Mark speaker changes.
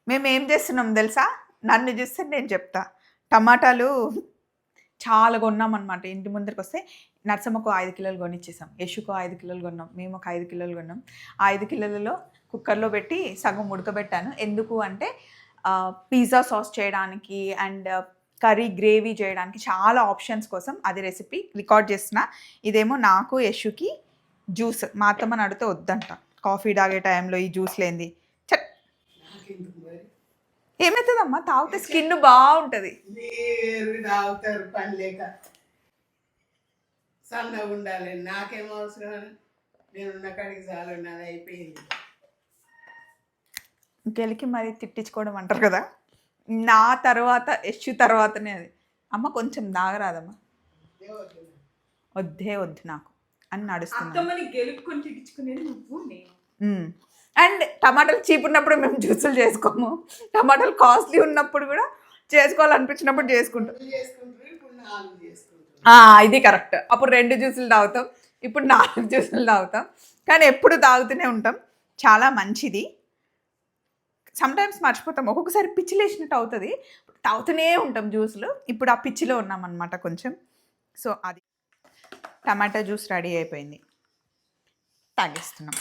Speaker 1: మేమేం చేస్తున్నాం తెలుసా? నన్ను చూస్తే నేను చెప్తా. టమాటాలు చాలా కొన్నామనమాట. ఇంటి ముందరికొస్తే నర్సమ్మకు 5 కిలోలు కొనిచ్చేసాం. యశుకో 5 కిలోలు కొన్నాం. మేము ఒక 5 కిలోలు కొన్నాం. ఆ 5 కిలోలలో కుక్కర్‌లో పెట్టి సగం ఉడకబెట్టాను. ఎందుకు అంటే పిజ్జా సాస్ చేయడానికి అండ్ కర్రీ గ్రేవీ చేయడానికి చాలా ఆప్షన్స్ కోసం అది రెసిపీ రికార్డ్ చేస్తున్నా. ఇదేమో నాకు యశుకి జ్యూస్. మా అత్తమ్మని అడిగితే వద్దంట. కాఫీ తాగే టైంలో ఈ జ్యూస్ లేనిది. ఏమవుతుందమ్మా తాగితే స్కిన్ బాగుంటుంది.
Speaker 2: తాగుతారు పని లేక సన్నగా ఉండాలి. నాకేం అవసరం, నేను ఉన్న కాడికి చాలు, నాది అయిపోయింది.
Speaker 1: గెలికి మరి తిట్టించుకోవడం అంటారు కదా, నా తర్వాత యశు తర్వాతనే అది. అమ్మ కొంచెం తాగరాదమ్మా, వద్దు నాకు అని నడుస్తుంది.
Speaker 3: గెలుక్కొని తిట్టించుకునేది నువ్వు నేను.
Speaker 1: అండ్ టమాటాలు చీప్ ఉన్నప్పుడు మేము జ్యూసులు చేసుకోము. టమాటాలు కాస్ట్లీ ఉన్నప్పుడు కూడా చేసుకోవాలనిపించినప్పుడు చేసుకుంటాం. ఇది కరెక్ట్. అప్పుడు 2 జ్యూసులు తాగుతాం, ఇప్పుడు 4 జ్యూసులు తాగుతాం. కానీ ఎప్పుడు తాగుతూనే ఉంటాం. చాలా మంచిది. సమ్టైమ్స్ మర్చిపోతాం, ఒక్కొక్కసారి పిచ్చి లేచినట్టు అవుతుంది, తాగుతూనే ఉంటాం జ్యూసులు. ఇప్పుడు ఆ పిచ్చిలో ఉన్నామన్నమాట కొంచెం. సో అది టమాటా జ్యూస్ రెడీ అయిపోయింది, తాగేస్తున్నాం.